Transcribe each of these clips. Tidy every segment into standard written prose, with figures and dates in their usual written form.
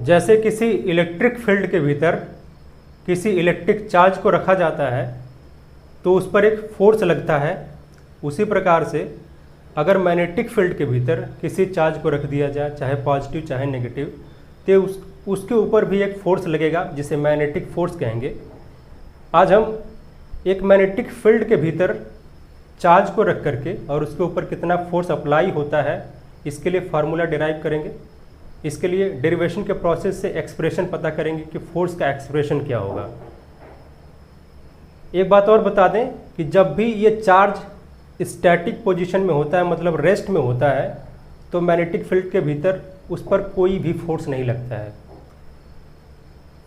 जैसे किसी electric field के भीतर किसी इलेक्ट्रिक चार्ज को रखा जाता है तो उस पर एक फोर्स लगता है, उसी प्रकार से अगर मैग्नेटिक फील्ड के भीतर किसी चार्ज को रख दिया जाए, चाहे पॉजिटिव चाहे नेगेटिव, तो उसके ऊपर भी एक फोर्स लगेगा जिसे मैग्नेटिक फोर्स कहेंगे। आज हम एक मैग्नेटिक फील्ड के भीतर चार्ज को रख करके और उसके ऊपर कितना फोर्स अप्लाई होता है इसके लिए फार्मूला डिराइव करेंगे। इसके लिए डेरिवेशन के प्रोसेस से एक्सप्रेशन पता करेंगे कि फोर्स का एक्सप्रेशन क्या होगा। एक बात और बता दें कि जब भी ये चार्ज स्टैटिक पोजीशन में होता है, मतलब रेस्ट में होता है, तो मैग्नेटिक फील्ड के भीतर उस पर कोई भी फोर्स नहीं लगता है।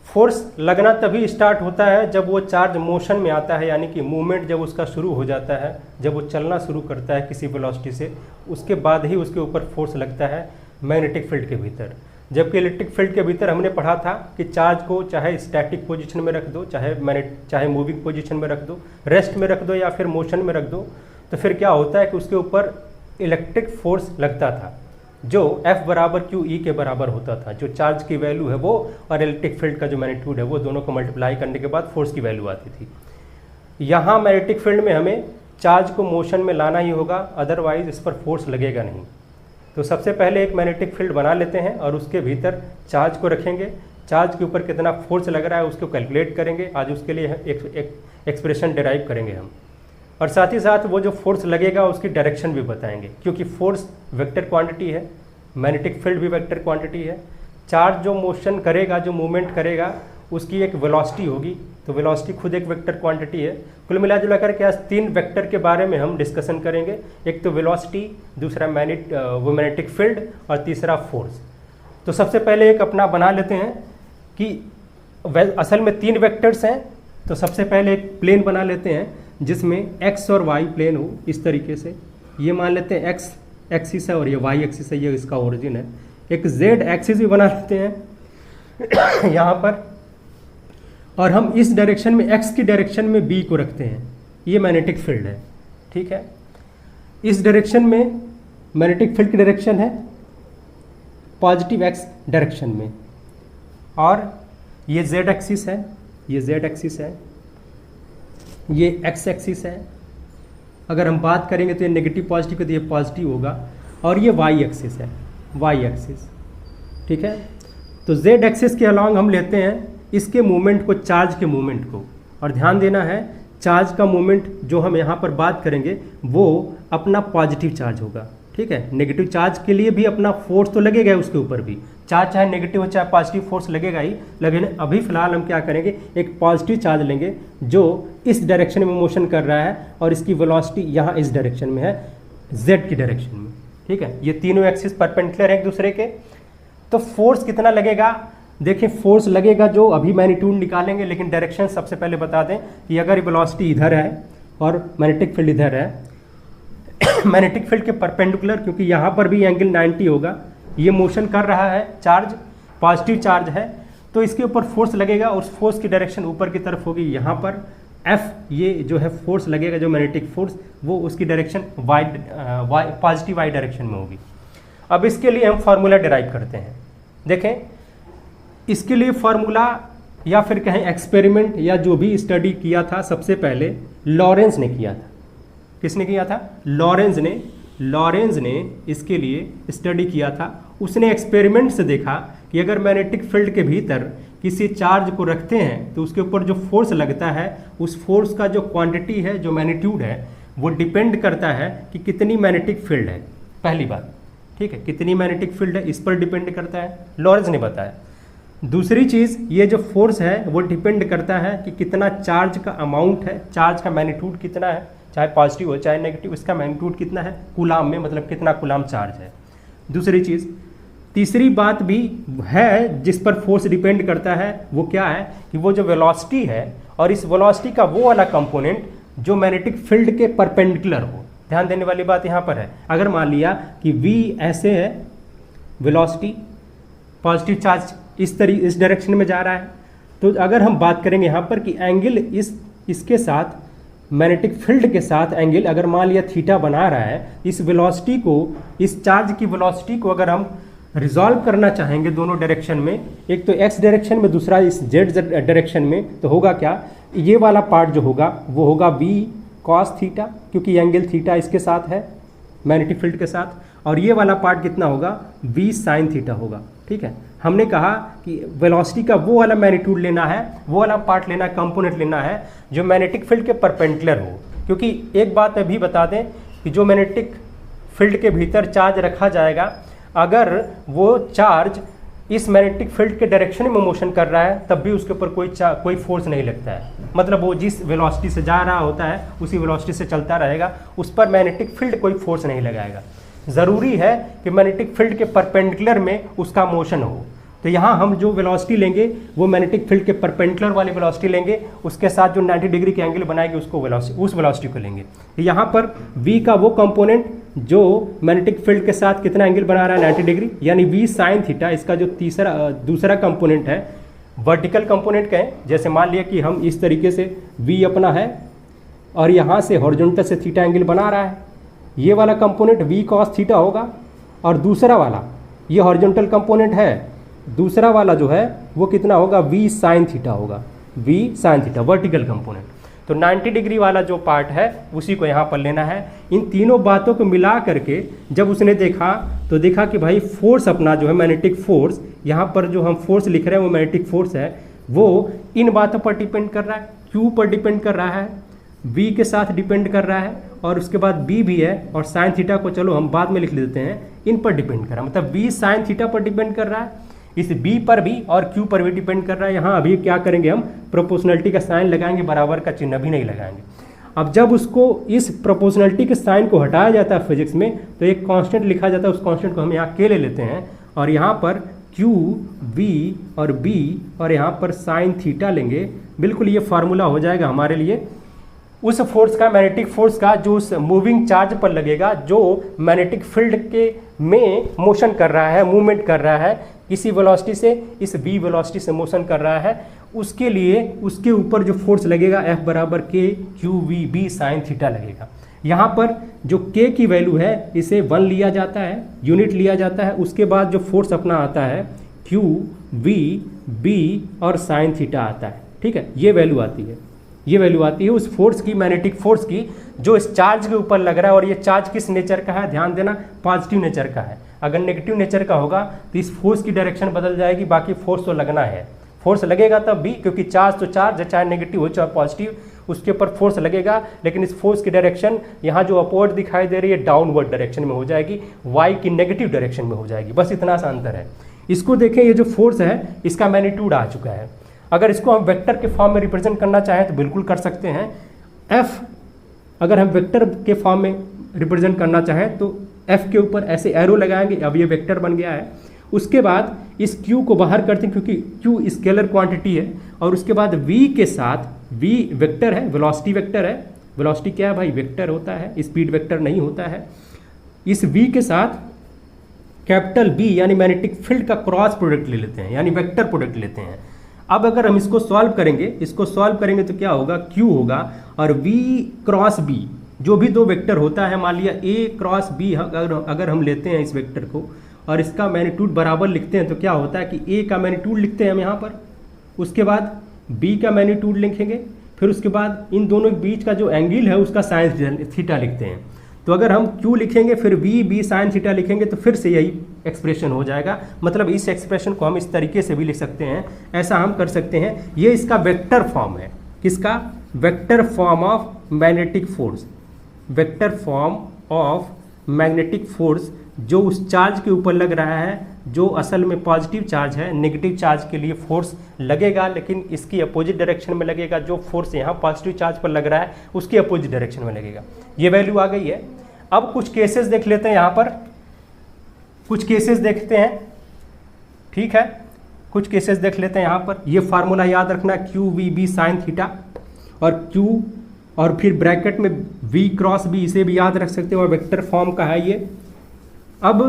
फोर्स लगना तभी स्टार्ट होता है जब वो चार्ज मोशन में आता है, यानी कि मूवमेंट जब उसका शुरू हो जाता है, जब वो चलना शुरू करता है किसी वेलोसिटी से, उसके बाद ही उसके ऊपर फोर्स लगता है मैग्नेटिक फील्ड के भीतर। जबकि इलेक्ट्रिक फील्ड के भीतर हमने पढ़ा था कि चार्ज को चाहे स्टैटिक पोजीशन में रख दो, चाहे मूविंग पोजीशन में रख दो, रेस्ट में रख दो या फिर मोशन में रख दो, तो फिर क्या होता है कि उसके ऊपर इलेक्ट्रिक फोर्स लगता था जो F बराबर क्यू ई के बराबर होता था। जो चार्ज की वैल्यू है वो और इलेक्ट्रिक फील्ड का जो मैग्नीट्यूड है वो दोनों को मल्टीप्लाई करने के बाद फोर्स की वैल्यू आती थी। यहाँ मैग्नेटिक फील्ड में हमें चार्ज को मोशन में लाना ही होगा, अदरवाइज इस पर फोर्स लगेगा नहीं। तो सबसे पहले एक मैग्नेटिक फील्ड बना लेते हैं और उसके भीतर चार्ज को रखेंगे। चार्ज के ऊपर कितना फोर्स लग रहा है उसको कैलकुलेट करेंगे। आज उसके लिए एक एक्सप्रेशन डिराइव करेंगे हम, और साथ ही साथ वो जो फोर्स लगेगा उसकी डायरेक्शन भी बताएंगे, क्योंकि फोर्स वेक्टर क्वांटिटी है, मैग्नेटिक फील्ड भी वेक्टर क्वांटिटी है। चार्ज जो मोशन करेगा, जो मूवमेंट करेगा, उसकी एक वेलोसिटी होगी, तो वेलोसिटी खुद एक वेक्टर क्वांटिटी है। कुल मिला जुला करके आज 3 वेक्टर के बारे में हम डिस्कशन करेंगे। एक तो वेलोसिटी, दूसरा मैग्नेटिक फील्ड और तीसरा फोर्स। तो सबसे पहले एक अपना बना लेते हैं कि असल में 3 वेक्टर्स हैं। तो सबसे पहले एक प्लेन बना लेते हैं जिसमें x और y प्लेन हो इस तरीके से। ये मान लेते हैं x एक्सिस है और ये y एक्सिस है, ये इसका ओरिजिन है। एक z एक्सिस भी बना लेते हैं यहाँ पर, और हम इस डायरेक्शन में x की डायरेक्शन में b को रखते हैं। ये मैग्नेटिक फील्ड है, ठीक है। इस डायरेक्शन में मैग्नेटिक फील्ड की डायरेक्शन है पॉजिटिव x डायरेक्शन में, और ये z एक्सिस है, ये z एक्सिस है, ये x एक्सिस है। अगर हम बात करेंगे तो ये नेगेटिव पॉजिटिव का तो ये पॉजिटिव होगा, और ये y एक्सिस है, y एक्सिस, ठीक है। तो z एक्सिस के अलॉन्ग हम लेते हैं इसके मूवमेंट को, चार्ज के मूवमेंट को। और ध्यान देना है चार्ज का मूवमेंट जो हम यहाँ पर बात करेंगे वो अपना पॉजिटिव चार्ज होगा, ठीक है। नेगेटिव चार्ज के लिए भी अपना फोर्स तो लगेगा उसके ऊपर भी, चार्ज चाहे नेगेटिव हो चाहे पॉजिटिव फोर्स लगेगा ही। लेकिन अभी फिलहाल हम क्या करेंगे, एक पॉजिटिव चार्ज लेंगे जो इस डायरेक्शन में मोशन कर रहा है और इसकी वेलोसिटी यहाँ इस डायरेक्शन में है, z की डायरेक्शन में, ठीक है। ये तीनों एक्सिस परपेंडिकुलर है एक दूसरे के। तो फोर्स कितना लगेगा, देखिए फोर्स लगेगा जो अभी मैग्नीट्यूड निकालेंगे, लेकिन डायरेक्शन सबसे पहले बता दें कि अगर वेलोसिटी इधर है और मैग्नेटिक फील्ड इधर है मैग्नेटिक फील्ड के परपेंडिकुलर, क्योंकि यहाँ पर भी एंगल 90 होगा, ये मोशन कर रहा है, चार्ज पॉजिटिव चार्ज है, तो इसके ऊपर फोर्स लगेगा। उस फोर्स की डायरेक्शन ऊपर की तरफ होगी, यहाँ पर F ये जो है फोर्स लगेगा, जो मैग्नेटिक फोर्स, वो उसकी डायरेक्शन पॉजिटिव वाई डायरेक्शन में होगी। अब इसके लिए हम फार्मूला डिराइव करते हैं। देखें, इसके लिए फार्मूला या फिर कहें एक्सपेरिमेंट या जो भी स्टडी किया था सबसे पहले लॉरेंज ने किया था। किसने किया था? लॉरेंज ने इसके लिए स्टडी किया था। उसने एक्सपेरिमेंट से देखा कि अगर मैग्नेटिक फील्ड के भीतर किसी चार्ज को रखते हैं तो उसके ऊपर जो फोर्स लगता है, उस फोर्स का जो क्वांटिटी है, जो मैग्नीट्यूड है, वो डिपेंड करता है कि कितनी मैग्नेटिक फील्ड है। पहली बात, ठीक है, कितनी मैग्नेटिक फील्ड है इस पर डिपेंड करता है, लॉरेंज ने बताया। दूसरी चीज़, ये जो फोर्स है वो डिपेंड करता है कि कितना चार्ज का अमाउंट है, चार्ज का मैग्नीट्यूड कितना है, चाहे पॉजिटिव हो चाहे नेगेटिव, इसका मैग्नीट्यूड कितना है कूलाम में, मतलब कितना कूलाम चार्ज है। दूसरी चीज़, तीसरी बात भी है जिस पर फोर्स डिपेंड करता है, वो क्या है कि वो जो वेलोसिटी है और इस वेलोसिटी का वो वाला कंपोनेंट जो मैग्नेटिक फील्ड के परपेंडिकुलर हो। ध्यान देने वाली बात यहाँ पर है, अगर मान लिया कि v ऐसे है, वेलोसिटी पॉजिटिव चार्ज इस डायरेक्शन में जा रहा है, तो अगर हम बात करेंगे यहाँ पर कि एंगल इसके साथ मैग्नेटिक फील्ड के साथ एंगल अगर मान लिया थीटा बना रहा है, इस वेलोसिटी को, इस चार्ज की वेलोसिटी को अगर हम रिजॉल्व करना चाहेंगे दोनों डायरेक्शन में, एक तो एक्स डायरेक्शन में, दूसरा इस जेड डायरेक्शन में, तो होगा क्या, ये वाला पार्ट जो होगा वो होगा v cos थीटा, क्योंकि एंगल थीटा इसके साथ है मैग्नेटिक फील्ड के साथ, और ये वाला पार्ट कितना होगा, v sin थीटा होगा। ठीक है, हमने कहा कि वेलोसिटी का वो वाला मैग्नीट्यूड लेना है, वो वाला पार्ट लेना है, कंपोनेंट लेना है जो मैग्नेटिक फील्ड के परपेंडिकुलर हो। क्योंकि एक बात अभी बता दें कि जो मैग्नेटिक फील्ड के भीतर चार्ज रखा जाएगा, अगर वो चार्ज इस मैग्नेटिक फील्ड के डायरेक्शन में मोशन कर रहा है तब भी उसके ऊपर कोई फोर्स नहीं लगता है। मतलब वो जिस वेलोसिटी से जा रहा होता है उसी वेलोसिटी से चलता रहेगा, उस पर मैग्नेटिक फील्ड कोई फोर्स नहीं लगाएगा। ज़रूरी है कि मैग्नेटिक फील्ड के परपेंडिकुलर में उसका मोशन हो। तो यहाँ हम जो वेलोसिटी लेंगे वो मैग्नेटिक फील्ड के परपेंडिकुलर वाली वेलोसिटी लेंगे, उसके साथ जो 90 डिग्री के एंगल बनाएंगे उसको उस वेलोसिटी को लेंगे। यहाँ पर v का वो कंपोनेंट जो मैग्नेटिक फील्ड के साथ कितना एंगल बना रहा है 90 डिग्री, यानी v sin थीटा। इसका जो दूसरा कंपोनेंट है वर्टिकल कंपोनेंट कहें, जैसे मान लिया कि हम इस तरीके से v अपना है और यहाँ से हॉरिजॉन्टल से थीटा एंगल बना रहा है, ये वाला कंपोनेंट v cos थीटा होगा, और दूसरा वाला ये हॉरिजॉन्टल कंपोनेंट है, दूसरा वाला जो है वो कितना होगा, v sin थीटा होगा, v sin theta vertical component. तो 90 डिग्री वाला जो पार्ट है उसी को यहाँ पर लेना है। इन तीनों बातों को मिला करके जब उसने देखा तो देखा कि भाई फोर्स अपना जो है मैग्नेटिक फोर्स, यहाँ पर जो हम फोर्स लिख रहे हैं वो मैग्नेटिक फोर्स है, वो इन बातों पर डिपेंड कर रहा है, q पर डिपेंड कर रहा है, v के साथ डिपेंड कर रहा है, और उसके बाद b भी है, और sin थीटा को चलो हम बाद में लिख लेते हैं, इन पर डिपेंड कर रहा है। मतलब v sin थीटा पर डिपेंड कर रहा है, इस b पर भी और q पर भी डिपेंड कर रहा है। यहाँ अभी क्या करेंगे, हम प्रोपोर्शनलिटी का साइन लगाएंगे, बराबर का चिन्ह भी नहीं लगाएंगे। अब जब उसको इस प्रोपोर्शनलिटी के साइन को हटाया जाता है फिजिक्स में, तो एक कांस्टेंट लिखा जाता है, उस कांस्टेंट को हम यहाँ k ले लेते हैं, और यहाँ पर q, v और b और यहाँ पर साइन थीटा लेंगे। बिल्कुल ये फार्मूला हो जाएगा हमारे लिए उस फोर्स का, मैग्नेटिक फोर्स का, जो उस मूविंग चार्ज पर लगेगा, जो मैग्नेटिक फील्ड के में मोशन कर रहा है, मूवमेंट कर रहा है, किसी वेलोसिटी से इस v वेलोसिटी से मोशन कर रहा है, उसके लिए उसके ऊपर जो फोर्स लगेगा F बराबर k q v b sin theta लगेगा। यहाँ पर जो k की वैल्यू है इसे 1 लिया जाता है, यूनिट लिया जाता है, उसके बाद जो फोर्स अपना आता है q v b और sin थीटा आता है। ठीक है, ये वैल्यू आती है, ये वैल्यू आती है उस फोर्स की, मैग्नेटिक फोर्स की, जो इस चार्ज के ऊपर लग रहा है। और ये चार्ज किस नेचर का है, ध्यान देना, पॉजिटिव नेचर का है। अगर नेगेटिव नेचर का होगा तो इस फोर्स की डायरेक्शन बदल जाएगी, बाकी फोर्स तो लगना है, फोर्स लगेगा तब भी, क्योंकि चार्ज तो चार्ज है, चाहे नेगेटिव हो चाहे पॉजिटिव, उसके ऊपर फोर्स लगेगा। लेकिन इस फोर्स की डायरेक्शन यहाँ जो अपवर्ड दिखाई दे रही है डाउनवर्ड डायरेक्शन में हो जाएगी, वाई की नेगेटिव डायरेक्शन में हो जाएगी। बस इतना सा अंतर है। इसको देखें, ये जो फोर्स है इसका मैग्नीट्यूड आ चुका है। अगर इसको हम वेक्टर के फॉर्म में रिप्रेजेंट करना चाहें तो बिल्कुल कर सकते हैं। F अगर हम वेक्टर के फॉर्म में रिप्रेजेंट करना चाहें तो F के ऊपर ऐसे एरो लगाएंगे, अब ये वेक्टर बन गया है। उसके बाद इस Q को बाहर करते हैं क्योंकि Q स्केलर क्वांटिटी है, और उसके बाद V के साथ, V वेक्टर है, वेलोसिटी वेक्टर है। वेलोसिटी क्या है भाई, वेक्टर होता है, स्पीड वेक्टर नहीं होता है। इस V के साथ कैपिटल B यानी मैग्नेटिक फील्ड का क्रॉस प्रोडक्ट ले लेते हैं, यानी वेक्टर प्रोडक्ट लेते हैं। अब अगर हम इसको सॉल्व करेंगे तो क्या होगा, Q होगा, और V क्रॉस B जो भी दो वेक्टर होता है, मान लिया A क्रॉस B अगर हम लेते हैं इस वेक्टर को और इसका मैग्नीट्यूड बराबर लिखते हैं तो क्या होता है कि A का मैग्नीट्यूड लिखते हैं हम यहाँ पर, उसके बाद B का मैग्नीट्यूड लिखेंगे, फिर उसके बाद इन दोनों के बीच का जो एंगल है उसका साइन थीटा लिखते हैं। तो अगर हम Q लिखेंगे फिर V B साइन थीटा लिखेंगे तो फिर से यही एक्सप्रेशन हो जाएगा। मतलब इस एक्सप्रेशन को हम इस तरीके से भी लिख सकते हैं, ऐसा हम कर सकते हैं। ये इसका वेक्टर फॉर्म है, किसका, vector form of magnetic force, vector form of magnetic force जो उस चार्ज के ऊपर लग रहा है, जो असल में पॉजिटिव चार्ज है। नेगेटिव चार्ज के लिए फोर्स लगेगा लेकिन इसकी अपोजिट डायरेक्शन में लगेगा। जो फोर्स यहाँ पॉजिटिव चार्ज पर लग रहा है उसकी अपोजिट डायरेक्शन में लगेगा। ये वैल्यू आ गई है। अब कुछ केसेस देख लेते हैं, यहाँ पर कुछ केसेस देखते हैं, ठीक है, कुछ केसेस देख लेते हैं। यहाँ पर ये फार्मूला याद रखना, Q V B sine theta, और क्यू और फिर ब्रैकेट में v क्रॉस b, इसे भी याद रख सकते हो, और वेक्टर फॉर्म का है ये। अब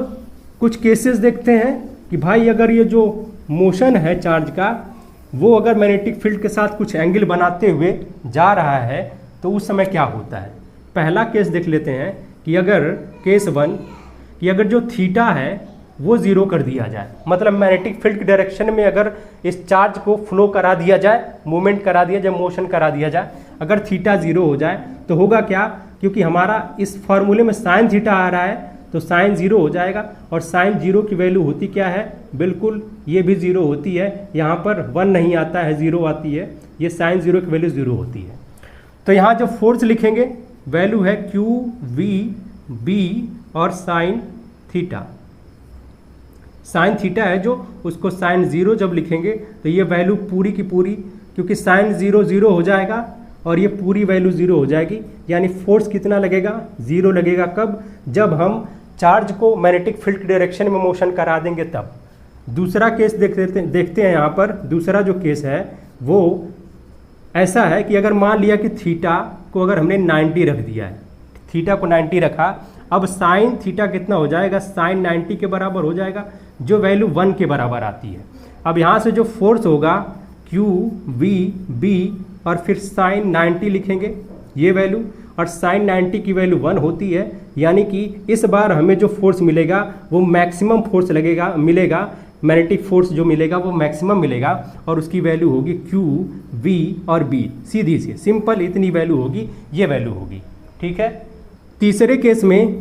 कुछ केसेस देखते हैं कि भाई अगर ये जो मोशन है चार्ज का वो अगर मैग्नेटिक फील्ड के साथ कुछ एंगल बनाते हुए जा रहा है तो उस समय क्या होता है। पहला केस देख लेते हैं कि अगर केस 1 कि अगर जो थीटा है वो ज़ीरो कर दिया जाए। मतलब मैग्नेटिक फील्ड की डायरेक्शन में अगर इस चार्ज को फ्लो करा दिया जाए, मूवमेंट करा दिया जाए, मोशन करा दिया जाए, अगर थीटा ज़ीरो हो जाए तो होगा क्या, क्योंकि हमारा इस फॉर्मूले में साइन थीटा आ रहा है तो साइन ज़ीरो हो जाएगा, और साइन जीरो की वैल्यू होती क्या है, बिल्कुल ये भी ज़ीरो होती है, यहाँ पर 1 नहीं आता है, ज़ीरो आती है, ये साइन ज़ीरो की वैल्यू ज़ीरो होती है। तो यहाँ जब फोर्स लिखेंगे वैल्यू है क्यू वी बी और साइन थीटा। साइन थीटा है जो, उसको साइन ज़ीरो जब लिखेंगे तो ये वैल्यू पूरी की पूरी, क्योंकि साइन ज़ीरो ज़ीरो हो जाएगा और ये पूरी वैल्यू ज़ीरो हो जाएगी, यानी फोर्स कितना लगेगा, ज़ीरो लगेगा। कब, जब हम चार्ज को मैग्नेटिक फील्ड की डायरेक्शन में मोशन करा देंगे तब। दूसरा केस देखते हैं यहाँ पर। दूसरा जो केस है वो ऐसा है कि अगर मान लिया कि थीटा को अगर हमने 90 रख दिया है, थीटा को 90 रखा, अब साइन थीटा कितना हो जाएगा, साइन 90 के बराबर हो जाएगा, जो वैल्यू 1 के बराबर आती है। अब यहाँ से जो फोर्स होगा क्यू वी बी और फिर साइन 90 लिखेंगे ये वैल्यू, और साइन 90 की वैल्यू 1 होती है, यानी कि इस बार हमें जो फोर्स मिलेगा वो मैक्सिमम फोर्स मिलेगा, मैग्नेटिक फोर्स जो मिलेगा वो मैक्सिमम मिलेगा, और उसकी वैल्यू होगी क्यू वी और बी, सीधी सी सिंपल इतनी वैल्यू होगी, ये वैल्यू होगी। ठीक है। तीसरे केस में,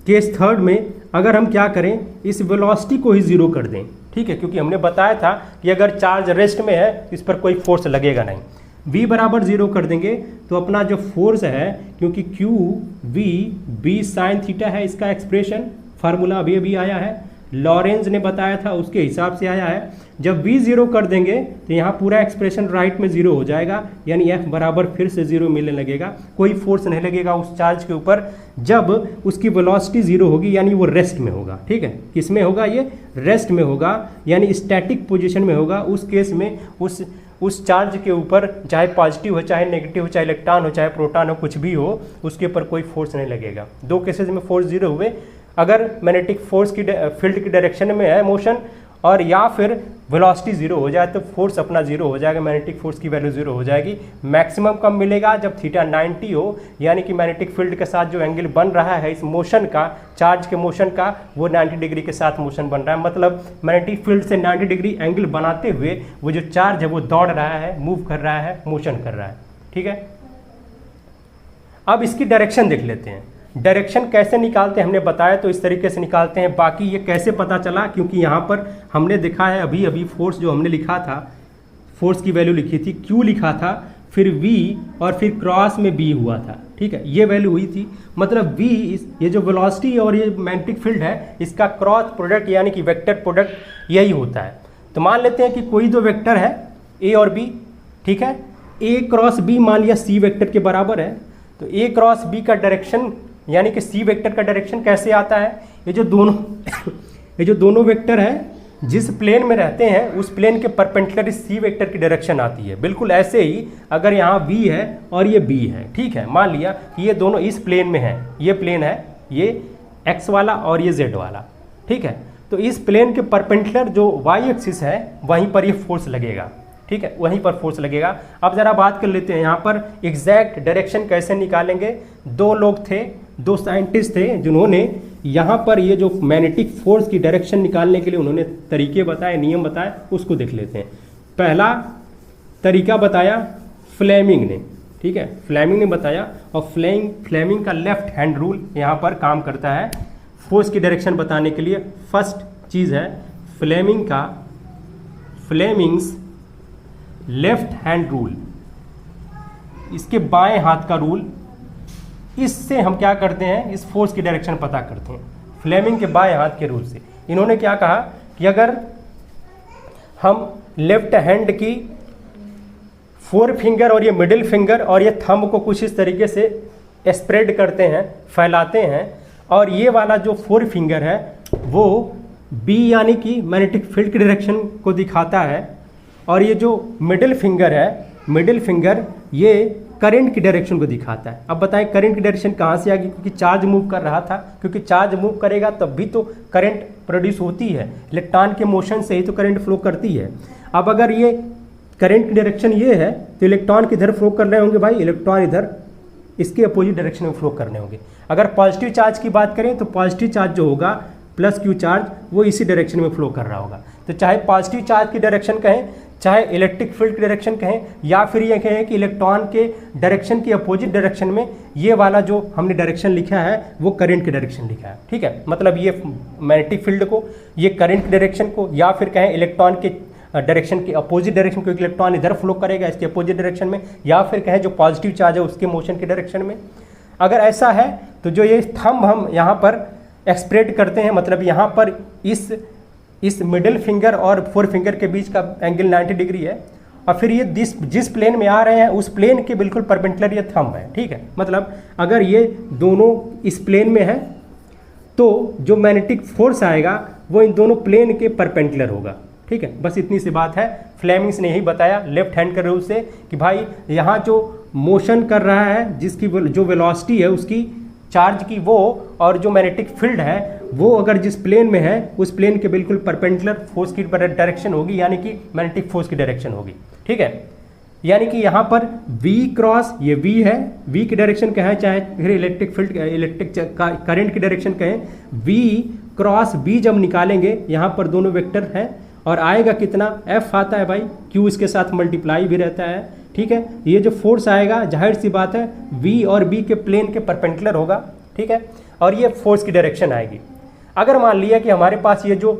केस थर्ड में, अगर हम क्या करें, इस वेलोसिटी को ही ज़ीरो कर दें। ठीक है, क्योंकि हमने बताया था कि अगर चार्ज रेस्ट में है इस पर कोई फोर्स लगेगा नहीं। v बराबर 0 कर देंगे तो अपना जो फोर्स है, क्योंकि q v b sine theta है, इसका एक्सप्रेशन फार्मूला अभी अभी आया है, लॉरेंज ने बताया था उसके हिसाब से आया है। जब v 0 कर देंगे तो यहाँ पूरा एक्सप्रेशन राइट में 0 हो जाएगा, यानी f बराबर फिर से 0 मिलने लगेगा, कोई फोर्स नहीं लगेगा उस चार्ज के ऊपर जब उसकी वेलोसिटी 0 होगी, यानी वो रेस्ट में होगा। ठीक है, किस में होगा, ये रेस्ट में होगा, यानी स्टैटिक पोजीशन में होगा। उस केस में उस चार्ज के ऊपर चाहे पॉजिटिव हो, चाहे नेगेटिव हो, चाहे इलेक्ट्रॉन हो, चाहे प्रोटॉन हो, कुछ भी हो, उसके ऊपर कोई फोर्स नहीं लगेगा। दो केसेस में फोर्स 0 हुए, अगर मैग्नेटिक फोर्स की फील्ड की डायरेक्शन में है मोशन, और या फिर वेलोसिटी 0 हो जाए तो फोर्स अपना 0 हो जाएगा, मैग्नेटिक फोर्स की वैल्यू 0 हो जाएगी। मैक्सिमम कब मिलेगा, जब थीटा 90 हो, यानी कि मैग्नेटिक फील्ड के साथ जो एंगल बन रहा है इस मोशन का, चार्ज के मोशन का, वो 90 डिग्री के साथ मोशन बन रहा है। मतलब मैग्नेटिक फील्ड से 90 डिग्री एंगल बनाते हुए वो जो चार्ज है वो दौड़ रहा है, मूव कर रहा है, मोशन कर रहा है। ठीक है, अब इसकी डायरेक्शन देख लेते हैं। डायरेक्शन कैसे निकालते हैं हमने बताया, तो इस तरीके से निकालते हैं। बाकी ये कैसे पता चला, क्योंकि यहाँ पर हमने देखा है अभी अभी फोर्स जो हमने लिखा था, फोर्स की वैल्यू लिखी थी, Q लिखा था, फिर V और फिर क्रॉस में B हुआ था। ठीक है, ये वैल्यू हुई थी। मतलब V, ये जो वेलोसिटी और ये मैग्नेटिक फील्ड है, इसका क्रॉस प्रोडक्ट यानी कि वेक्टर प्रोडक्ट यही होता है। तो मान लेते हैं कि कोई दो वेक्टर है A और B। ठीक है, A क्रॉस B मान लिया C वेक्टर के बराबर है, तो A क्रॉस B का डायरेक्शन यानी कि C वेक्टर का डायरेक्शन कैसे आता है, ये जो दोनों वेक्टर हैं जिस प्लेन में रहते हैं उस प्लेन के परपेंडिकुलर C वेक्टर की डायरेक्शन आती है। बिल्कुल ऐसे ही अगर यहाँ V है और ये B है, ठीक है, मान लिया कि ये दोनों इस प्लेन में हैं, ये प्लेन है, ये X वाला और ये Z वाला। ठीक है, तो इस प्लेन के परपेंडिकुलर जो Y एक्सिस है वहीं पर ये फोर्स लगेगा। ठीक है, वहीं पर फोर्स लगेगा। अब जरा बात कर लेते हैं यहाँ पर एग्जैक्ट डायरेक्शन कैसे निकालेंगे। दो लोग थे, दो साइंटिस्ट थे जिन्होंने यहाँ पर ये जो मैग्नेटिक फोर्स की डायरेक्शन निकालने के लिए उन्होंने तरीके बताए, नियम बताए, उसको देख लेते हैं। पहला तरीका बताया फ्लेमिंग ने। ठीक है, फ्लेमिंग ने बताया, और फ्लेमिंग का लेफ्ट हैंड रूल यहाँ पर काम करता है फोर्स की डायरेक्शन बताने के लिए। फर्स्ट चीज़ है फ्लेमिंग्स लेफ्ट हैंड रूल, इसके बाएं हाथ का रूल। इससे हम क्या करते हैं, इस फोर्स की डायरेक्शन पता करते हैं फ्लेमिंग के बाएं हाथ के रूल से। इन्होंने क्या कहा कि अगर हम लेफ्ट हैंड की 4 फिंगर और ये मिडिल फिंगर और ये थंब को कुछ इस तरीके से स्प्रेड करते हैं, फैलाते हैं, और ये वाला जो 4 फिंगर है वो B यानी कि मैग्नेटिक फील्ड की डायरेक्शन को दिखाता है, और ये जो मिडिल फिंगर है, मिडिल फिंगर ये करंट की डायरेक्शन को दिखाता है। अब बताएं करंट की डायरेक्शन कहाँ से आ गई, क्योंकि चार्ज मूव कर रहा था, क्योंकि चार्ज मूव करेगा तब भी तो करंट प्रोड्यूस होती है, इलेक्ट्रॉन के मोशन से ही तो करंट फ्लो करती है। अब अगर ये करंट की डायरेक्शन ये है तो इलेक्ट्रॉन किधर फ्लो कर रहे होंगे भाई, इलेक्ट्रॉन इधर इसके अपोजिट डायरेक्शन में फ्लो करने होंगे। अगर पॉजिटिव चार्ज की बात करें तो पॉजिटिव चार्ज जो होगा प्लस क्यू चार्ज वो इसी डायरेक्शन में फ्लो कर रहा होगा। तो चाहे पॉजिटिव चार्ज की डायरेक्शन कहें, चाहे इलेक्ट्रिक फील्ड की डायरेक्शन कहें, या फिर ये कहें कि इलेक्ट्रॉन के डायरेक्शन की अपोजिट डायरेक्शन में ये वाला जो हमने डायरेक्शन लिखा है वो करंट की डायरेक्शन लिखा है। ठीक है, मतलब ये मैग्नेटिक फील्ड को, ये करंट की डायरेक्शन को, या फिर कहें इलेक्ट्रॉन के डायरेक्शन की अपोजिट डायरेक्शन, क्योंकि इलेक्ट्रॉन इधर फ्लो करेगा इसके अपोजिट डायरेक्शन में, या फिर कहें जो पॉजिटिव चार्ज है उसके मोशन की डायरेक्शन में। अगर ऐसा है तो जो ये थंब हम यहाँ पर एक्सप्रेड करते हैं, मतलब यहाँ पर इस मिडिल फिंगर और फोर फिंगर के बीच का एंगल 90 डिग्री है, और फिर ये जिस प्लेन में आ रहे हैं उस प्लेन के बिल्कुल परपेंडिकुलर ये थंब है। ठीक है, मतलब अगर ये दोनों इस प्लेन में है तो जो मैग्नेटिक फोर्स आएगा वो इन दोनों प्लेन के परपेंडिकुलर होगा। ठीक है, बस इतनी सी बात है। फ्लेमिंग्स ने यही बताया लेफ्ट हैंड के रूल से कि भाई यहाँ जो मोशन कर रहा है, जिसकी जो वेलोसिटी है उसकी चार्ज की वो, और जो मैग्नेटिक फील्ड है वो अगर जिस प्लेन में है उस प्लेन के बिल्कुल परपेंडिकुलर फोर्स की डायरेक्शन होगी, यानी कि मैग्नेटिक फोर्स की डायरेक्शन होगी। ठीक है, यानी कि यहाँ पर V क्रॉस ये V है, V की डायरेक्शन कहें, चाहे फिर इलेक्ट्रिक फील्ड इलेक्ट्रिक करंट की डायरेक्शन कहें, V क्रॉस B जब निकालेंगे यहाँ पर दोनों वेक्टर हैं और आएगा कितना, F आता है भाई, Q इसके साथ मल्टीप्लाई भी रहता है। ठीक है, ये जो फोर्स आएगा जाहिर सी बात है V और B के प्लेन के परपेंडिकुलर होगा। ठीक है, और ये फोर्स की डायरेक्शन आएगी। अगर मान लिया कि हमारे पास ये जो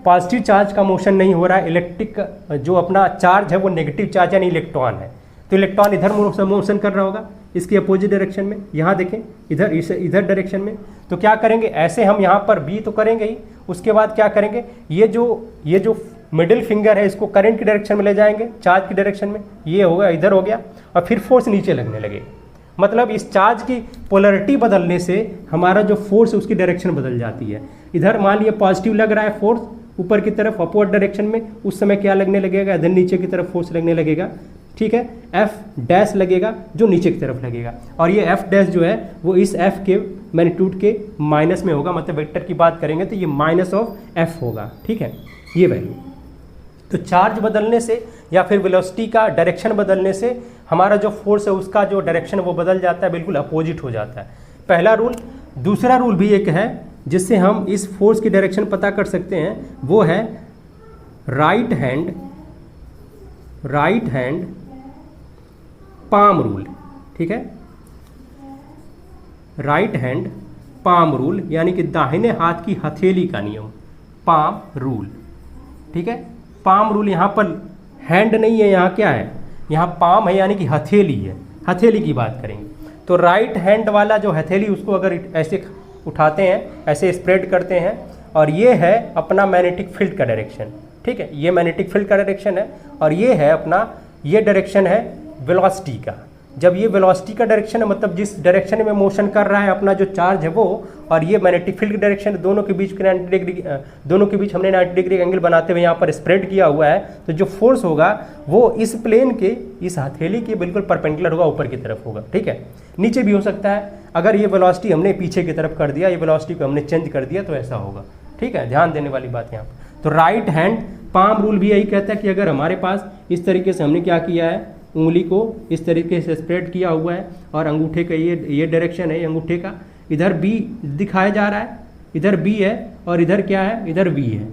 पॉजिटिव चार्ज का मोशन नहीं हो रहा है, इलेक्ट्रिक जो अपना चार्ज है वो नेगेटिव चार्ज यानी इलेक्ट्रॉन है, तो इलेक्ट्रॉन इधर मोशन कर रहा होगा इसकी अपोजिट डायरेक्शन में, यहाँ देखें इधर डायरेक्शन में। तो क्या करेंगे, ऐसे हम यहाँ पर B तो करेंगे ही, उसके बाद क्या करेंगे, ये जो मिडिल फिंगर है इसको करंट की डायरेक्शन में ले जाएंगे, चार्ज की डायरेक्शन में, ये होगा इधर हो गया, और फिर फोर्स नीचे लगने लगेगा। मतलब इस चार्ज की पोलरिटी बदलने से हमारा जो फोर्स है उसकी डायरेक्शन बदल जाती है। इधर मान लिया पॉजिटिव लग रहा है फोर्स ऊपर की तरफ अपवर्ड डायरेक्शन में, उस समय क्या लगने लगेगा, इधर नीचे की तरफ फोर्स लगने लगेगा। ठीक है, F डैश लगेगा जो नीचे की तरफ लगेगा, और ये F डैश जो है वो इस F के मैग्नीट्यूड के माइनस में होगा, मतलब वेक्टर की बात करेंगे तो ये माइनस ऑफ F होगा। ठीक है, ये वैल्यू। तो चार्ज बदलने से या फिर वेलोसिटी का डायरेक्शन बदलने से हमारा जो फोर्स है उसका जो डायरेक्शन वो बदल जाता है, बिल्कुल अपोजिट हो जाता है। पहला रूल। दूसरा रूल भी एक है जिससे हम इस फोर्स की डायरेक्शन पता कर सकते हैं, वो है राइट हैंड पाम रूल। ठीक है, राइट हैंड पाम रूल यानी कि दाहिने हाथ की हथेली का नियम, पाम रूल। ठीक है, पाम रूल, यहाँ पर हैंड नहीं है, यहाँ क्या है, यहाँ पाम है यानी कि हथेली है, हथेली की बात करेंगे। तो राइट हैंड वाला जो हथेली उसको अगर ऐसे उठाते हैं, ऐसे स्प्रेड करते हैं, और ये है अपना मैग्नेटिक फील्ड का डायरेक्शन। ठीक है, ये मैग्नेटिक फील्ड का डायरेक्शन है, और ये है अपना, ये डायरेक्शन है वेलोसिटी का। जब ये वेलोसिटी का डायरेक्शन है, मतलब जिस डायरेक्शन में मोशन कर रहा है अपना जो चार्ज है वो, और ये मैग्नेटिक फील्ड की डायरेक्शन है, दोनों के बीच 90 डिग्री, दोनों के बीच हमने 90 डिग्री एंगल बनाते हुए यहाँ पर स्प्रेड किया हुआ है। तो जो फोर्स होगा वो इस प्लेन के, इस हथेली के बिल्कुल परपेंडिकुलर होगा, ऊपर की तरफ होगा। ठीक है, नीचे भी हो सकता है, अगर ये वेलोसिटी हमने पीछे की तरफ कर दिया, ये वेलोसिटी को हमने चेंज कर दिया तो ऐसा होगा। ठीक है, ध्यान देने वाली बात यहाँ पर। तो राइट हैंड पाम रूल भी यही कहता है कि अगर हमारे पास इस तरीके से हमने क्या किया है, उंगली को इस तरीके से स्प्रेड किया हुआ है, और अंगूठे का ये डायरेक्शन है, अंगूठे का इधर B दिखाया जा रहा है, इधर B है, और इधर क्या है, इधर V है,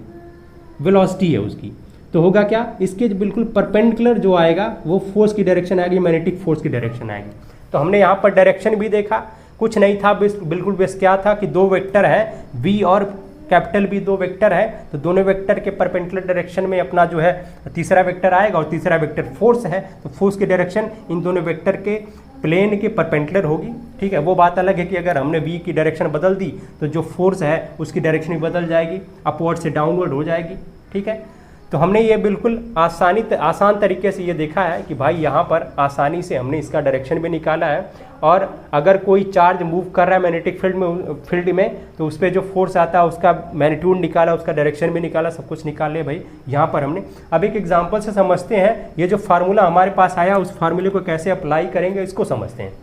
वेलोसिटी है उसकी। तो होगा क्या, इसके बिल्कुल परपेंडिकुलर जो आएगा वो फोर्स की डायरेक्शन आएगी, मैग्नेटिक फोर्स की डायरेक्शन आएगी। तो हमने यहाँ पर डायरेक्शन भी देखा, कुछ नहीं था, बिल्कुल बेस क्या था कि दो वेक्टर है V और कैपिटल B, दो वेक्टर है, तो दोनों वेक्टर के परपेंडिकुलर डायरेक्शन में अपना जो है तीसरा वेक्टर आएगा, और तीसरा वेक्टर फोर्स है, तो फोर्स की डायरेक्शन इन दोनों वेक्टर के प्लेन के परपेंडिकुलर होगी। ठीक है, वो बात अलग है कि अगर हमने V की डायरेक्शन बदल दी तो जो फोर्स है उसकी डायरेक्शन भी बदल जाएगी, अपवर्ड से डाउनवर्ड हो जाएगी। ठीक है, तो हमने ये बिल्कुल आसान तरीके से ये देखा है कि भाई यहाँ पर आसानी से हमने इसका डायरेक्शन भी निकाला है, और अगर कोई चार्ज मूव कर रहा है मैग्नेटिक फील्ड में तो उस पर जो फोर्स आता है उसका मैग्नीट्यूड निकाला, उसका डायरेक्शन भी निकाला, सब कुछ निकाले भाई यहाँ पर हमने। अब एक एग्जांपल से समझते हैं, ये जो फार्मूला हमारे पास आया उस फार्मूले को कैसे अप्लाई करेंगे इसको समझते हैं।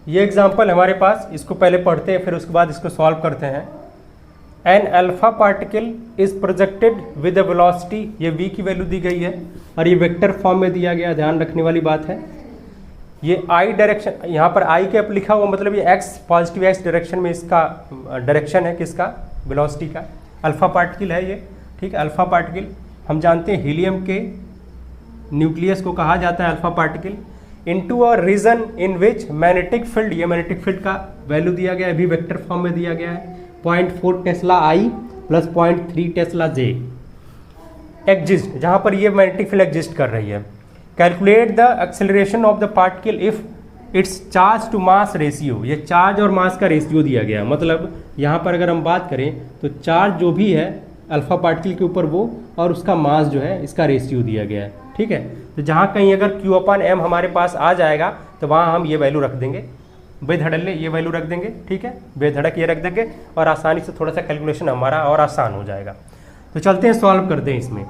ये एग्जाम्पल हमारे पास, इसको पहले पढ़ते हैं फिर उसके बाद इसको सॉल्व करते हैं। An alpha particle is projected with a velocity, ये V की वैल्यू दी गई है और ये वेक्टर फॉर्म में दिया गया, ध्यान रखने वाली बात है। ये I डायरेक्शन, यहाँ पर I कैप लिखा हुआ, मतलब ये X, पॉजिटिव X डायरेक्शन में इसका डायरेक्शन है, किसका, वेलोसिटी का। अल्फ़ा पार्टिकल है ये, ठीक है। अल्फ़ा पार्टिकल हम जानते हैं हीलियम के न्यूक्लियस को कहा जाता है alpha particle. Into a region in which magnetic field, ये मैग्नेटिक फील्ड का वैल्यू दिया गया है, अभी वेक्टर फॉर्म में दिया गया है, 0.4 tesla I plus 0.3 tesla J exist, जहाँ पर ये मैग्नेटिक फील्ड एग्जिस्ट कर रही है। Calculate the acceleration of the particle if its charge to mass ratio, ये चार्ज और मास का रेशियो दिया गया है। मतलब यहाँ पर अगर हम बात करें तो चार्ज जो भी है अल्फ़ा पार्टिकल के ऊपर वो, और उसका मास जो है इसका रेशियो दिया गया है, ठीक है। तो जहाँ कहीं अगर Q/m हमारे पास आ जाएगा तो वहाँ हम ये वैल्यू रख देंगे, बेधड़ल्ले ये वैल्यू रख देंगे, ठीक है, बेधड़क ये रख देंगे, और आसानी से थोड़ा सा कैलकुलेशन हमारा और आसान हो जाएगा। तो चलते हैं सॉल्व करते हैं इसमें।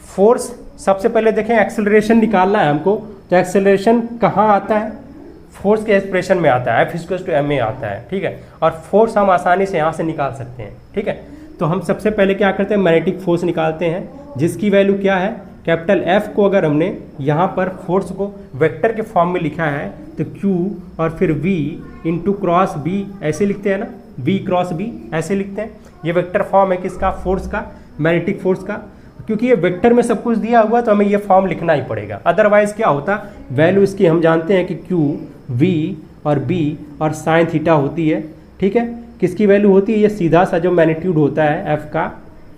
फोर्स सबसे पहले देखें, एक्सेलरेशन निकालना है हमको, तो एक्सेलरेशन कहाँ आता है, फोर्स के एक्सप्रेशन में आता है, F=ma आता है, ठीक है। और फोर्स हम आसानी से यहाँ से निकाल सकते हैं, ठीक है। तो हम सबसे पहले क्या करते हैं, मैग्नेटिक फोर्स निकालते हैं, जिसकी वैल्यू क्या है, कैपिटल F को अगर हमने यहाँ पर फोर्स को वेक्टर के फॉर्म में लिखा है तो Q और फिर V इंटू क्रॉस B ऐसे लिखते हैं ना, V क्रॉस B ऐसे लिखते हैं। ये वेक्टर फॉर्म है किसका, फोर्स का, मैग्नेटिक फोर्स का। क्योंकि ये वेक्टर में सब कुछ दिया हुआ तो हमें ये फॉर्म लिखना ही पड़ेगा, अदरवाइज क्या होता, वैल्यू इसकी हम जानते हैं कि Q, V और B और साइन थीटा होती है, ठीक है। किसकी वैल्यू होती है, ये सीधा सा जो मैग्नीट्यूड होता है F का,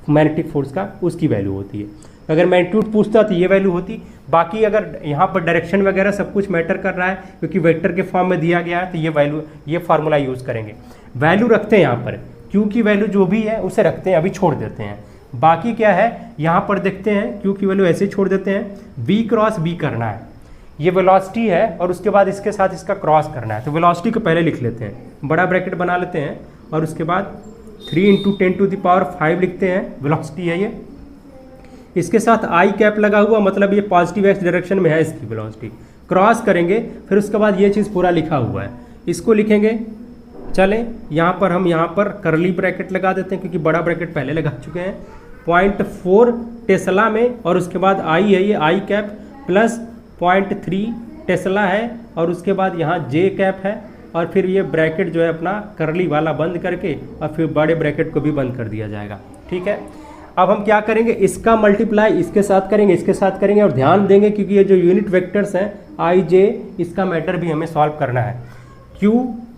मैग्नेटिक फोर्स का, उसकी वैल्यू होती है। अगर मैग्नीट्यूड पूछता तो ये वैल्यू होती, बाकी अगर यहाँ पर डायरेक्शन वगैरह सब कुछ मैटर कर रहा है क्योंकि वेक्टर के फॉर्म में दिया गया है तो ये वैल्यू, ये फार्मूला यूज़ करेंगे। वैल्यू रखते हैं यहाँ पर, Q की वैल्यू जो भी है उसे रखते हैं, अभी छोड़ देते हैं। बाकी क्या है यहाँ पर देखते हैं, Q की वैल्यू ऐसे ही छोड़ देते हैं, V क्रॉस B करना है, ये वेलोसिटी है और उसके बाद इसके साथ इसका क्रॉस करना है। तो वेलोसिटी को पहले लिख लेते हैं, बड़ा ब्रैकेट बना लेते हैं, और उसके बाद 3 × 10⁵ लिखते हैं, वेलोसिटी है ये। इसके साथ आई कैप लगा हुआ, मतलब ये पॉजिटिव एक्स डायरेक्शन में है इसकी वेलोसिटी। क्रॉस करेंगे, फिर उसके बाद ये चीज़ पूरा लिखा हुआ है, इसको लिखेंगे। चलें यहाँ पर हम यहाँ पर करली ब्रैकेट लगा देते हैं क्योंकि बड़ा ब्रैकेट पहले लगा चुके हैं। 0.4 टेस्ला में, और उसके बाद आई है ये आई कैप प्लस 0.3 टेस्ला है, और उसके बाद यहाँ जे कैप है, और फिर ये ब्रैकेट जो है अपना करली वाला बंद करके और फिर बड़े ब्रैकेट को भी बंद कर दिया जाएगा, ठीक है। अब हम क्या करेंगे, इसका मल्टीप्लाई इसके साथ करेंगे, इसके साथ करेंगे, और ध्यान देंगे क्योंकि ये जो यूनिट वेक्टर्स हैं आई जे, इसका मैटर भी हमें सॉल्व करना है। Q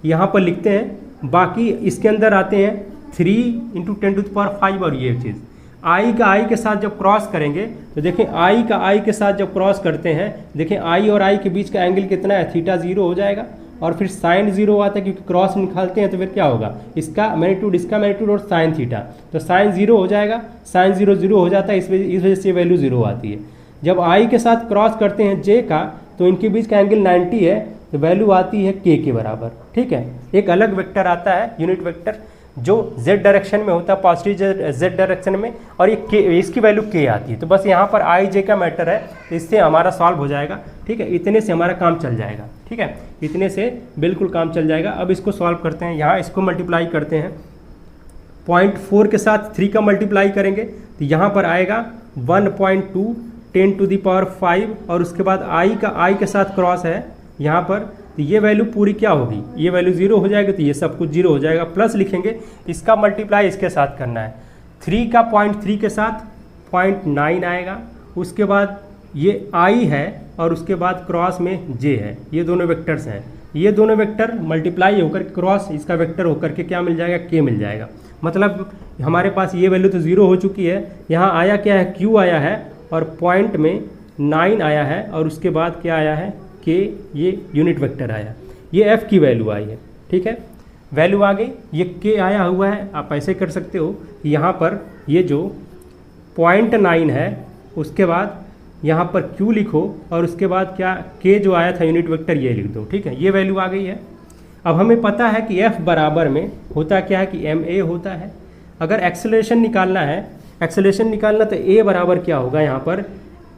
यहाँ पर लिखते हैं, बाकी इसके अंदर आते हैं 3 × 10⁵, और ये चीज़ आई का आई के साथ जब क्रॉस करेंगे तो देखें, आई का आई के साथ जब क्रॉस करते हैं, देखें आई और आई के बीच का एंगल कितना है, थीटा 0 हो जाएगा, और फिर साइन 0 आता है क्योंकि क्रॉस निकालते हैं, तो फिर क्या होगा, इसका मैग्नीट्यूड, इसका मैग्नीट्यूड और साइन थीटा, तो साइन 0 हो जाएगा, साइन 0 0 हो जाता है, इस वजह से वैल्यू 0 आती है। जब आई के साथ क्रॉस करते हैं जे का, तो इनके बीच का एंगल 90 है, तो वैल्यू आती है k के बराबर, ठीक है। एक अलग वेक्टर आता है यूनिट वेक्टर जो z डायरेक्शन में होता है, पॉजिटिव z डायरेक्शन में, और ये k, इसकी वैल्यू k आती है। तो बस यहाँ पर आई जे का मैटर है, तो इससे हमारा सॉल्व हो जाएगा, ठीक है। इतने से हमारा काम चल जाएगा, ठीक है, इतने से बिल्कुल काम चल जाएगा। अब इसको सॉल्व करते हैं, यहाँ इसको मल्टीप्लाई करते हैं, 0.4 के साथ 3 का मल्टीप्लाई करेंगे तो यहाँ पर आएगा 1.2 10⁵, और उसके बाद आई का आई के साथ क्रॉस है यहाँ पर, तो ये वैल्यू पूरी क्या होगी, ये वैल्यू 0 हो जाएगी, तो ये सब कुछ 0 हो जाएगा, प्लस लिखेंगे, इसका मल्टीप्लाई इसके साथ करना है, 3 का 0.3 के साथ 0.9 आएगा, उसके बाद ये आई है और उसके बाद क्रॉस में जे है, ये दोनों वेक्टर्स हैं, ये दोनों वेक्टर मल्टीप्लाई होकर क्रॉस इसका वेक्टर होकर के क्या मिल जाएगा, के मिल जाएगा। मतलब हमारे पास ये वैल्यू तो 0 हो चुकी है, यहाँ आया क्या है, क्यू आया है, और पॉइंट में 9 आया है, और उसके बाद क्या आया है, के, ये यूनिट वेक्टर आया, ये एफ की वैल्यू आई है, ठीक है, वैल्यू आ गई, ये के आया हुआ है। आप ऐसे कर सकते हो, यहाँ पर ये जो 0.9 है, उसके बाद यहाँ पर क्यू लिखो, और उसके बाद क्या, के जो आया था यूनिट वेक्टर ये लिख दो, ठीक है, ये वैल्यू आ गई है। अब हमें पता है कि एफ बराबर में होता क्या है कि एम ए होता है। अगर एक्सेलरेशन निकालना है, एक्सेलरेशन निकालना, तो ए बराबर क्या होगा, यहाँ पर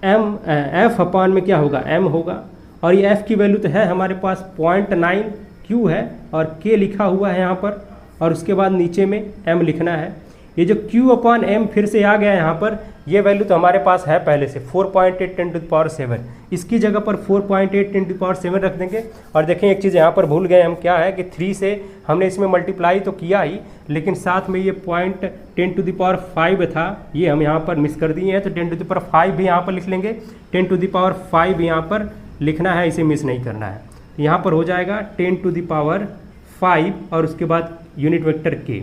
एम, एफ अपान में क्या होगा, एम होगा, और ये f की वैल्यू तो है हमारे पास 0.9 q है, और k लिखा हुआ है यहाँ पर, और उसके बाद नीचे में m लिखना है। ये जो q/m फिर से आ गया यहाँ पर, ये वैल्यू तो हमारे पास है पहले से 4.8 10⁻⁷, इसकी जगह पर 4.8 10⁻⁷ रख देंगे। और देखें एक चीज़ यहाँ पर भूल गए हम, क्या है कि 3 से हमने इसमें मल्टीप्लाई तो किया ही, लेकिन साथ में ये 10⁻⁵ था, ये हम यहाँ पर मिस कर दिए हैं, तो 10⁻⁵ भी यहाँ पर लिख लेंगे। 10⁻⁵ भी यहाँ पर लिखना है, इसे मिस नहीं करना है। यहाँ पर हो जाएगा 10⁻⁵ और उसके बाद यूनिट वेक्टर k।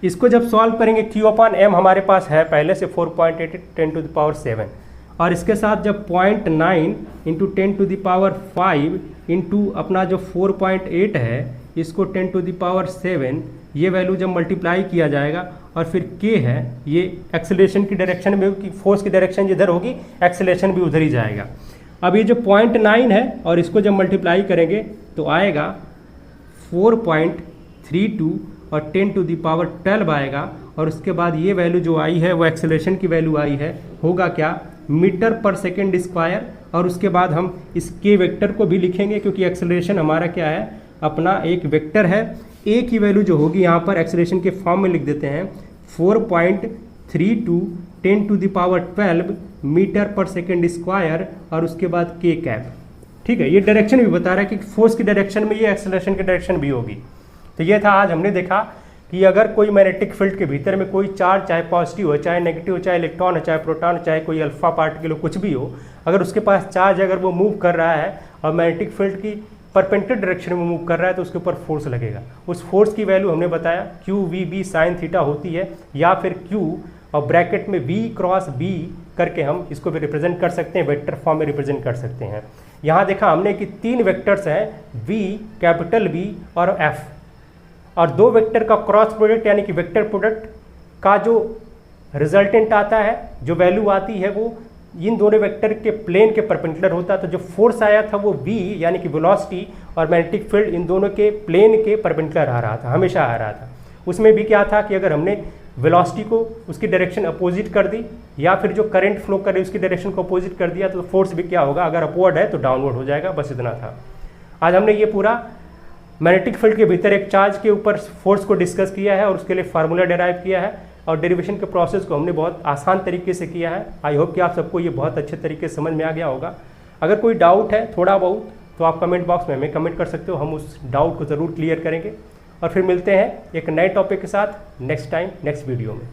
इसको जब सॉल्व करेंगे Q/m हमारे पास है पहले से 4.8 10⁻⁷, और इसके साथ जब 0.9 इंटू 10⁵ इंटू अपना जो 4.8 है इसको 10⁻⁷, ये वैल्यू जब मल्टीप्लाई किया जाएगा और फिर k है, ये एक्सेलरेशन की डायरेक्शन में, फोर्स की डायरेक्शन जिधर होगी एक्सेलरेशन भी उधर ही जाएगा। अब ये जो 0.9 है और इसको जब मल्टीप्लाई करेंगे तो आएगा 4.32 और 10⁻12 आएगा, और उसके बाद ये वैल्यू जो आई है वो एक्सेलरेशन की वैल्यू आई है, होगा क्या, मीटर/सेकंड²। और उसके बाद हम इस के वेक्टर को भी लिखेंगे, क्योंकि एक्सेलरेशन हमारा क्या है, अपना एक वेक्टर है। ए की वैल्यू जो होगी यहाँ पर एक्सेलरेशन के फॉर्म में लिख देते हैं 4.32 10⁻12 मीटर/सेकंड², और उसके बाद के कैप। ठीक है, ये डायरेक्शन भी बता रहा है कि फोर्स की डायरेक्शन में ये एक्सेलरेशन की डायरेक्शन भी होगी। तो ये था, आज हमने देखा कि अगर कोई मैग्नेटिक फील्ड के भीतर में कोई चार्ज, चाहे पॉजिटिव हो, चाहे नेगेटिव हो, चाहे इलेक्ट्रॉन हो, चाहे प्रोटॉन हो, चाहे कोई अल्फा पार्टिकल हो, कुछ भी हो, अगर उसके पास चार्ज, अगर वो मूव कर रहा है और मैग्नेटिक फील्ड की परपेंडिकुलर डायरेक्शन में मूव कर रहा है, तो उसके ऊपर फोर्स लगेगा। उस फोर्स की वैल्यू हमने बताया QVB sin थीटा होती है, या फिर Q और ब्रैकेट में V×B करके हम इसको भी रिप्रेजेंट कर सकते हैं, वेक्टर फॉर्म में रिप्रेजेंट कर सकते हैं। यहाँ देखा हमने कि 3 वेक्टर्स हैं, V, कैपिटल V और F, और 2 वेक्टर का क्रॉस प्रोडक्ट यानी कि वेक्टर प्रोडक्ट का जो रिजल्टेंट आता है, जो वैल्यू आती है, वो इन दोनों वेक्टर के प्लेन के परपेंडिकुलर होता है। तो जो फोर्स आया था वो V यानी कि वेलोसिटी और मैग्नेटिक फील्ड इन दोनों के प्लेन के परपेंडिकुलर आ रहा था, हमेशा आ रहा था। उसमें भी क्या था कि अगर हमने वेलोसिटी को उसकी डायरेक्शन अपोजिट कर दी, या फिर जो करंट फ्लो कर रही है उसकी डायरेक्शन को अपोजिट कर दिया, तो फोर्स भी क्या होगा, अगर अपवर्ड है तो डाउनवर्ड हो जाएगा। बस इतना था। आज हमने ये पूरा मैग्नेटिक फील्ड के भीतर एक चार्ज के ऊपर फोर्स को डिस्कस किया है और उसके लिए फार्मूला डेराइव किया है, और डेरिवेशन के प्रोसेस को हमने बहुत आसान तरीके से किया है। आई होप कि आप सबको ये बहुत अच्छे तरीके से समझ में आ गया होगा। अगर कोई डाउट है थोड़ा बहुत, तो आप कमेंट बॉक्स में हमें कमेंट कर सकते हो, हम उस डाउट को ज़रूर क्लियर करेंगे। और फिर मिलते हैं एक नए टॉपिक के साथ नेक्स्ट टाइम, नेक्स्ट वीडियो में।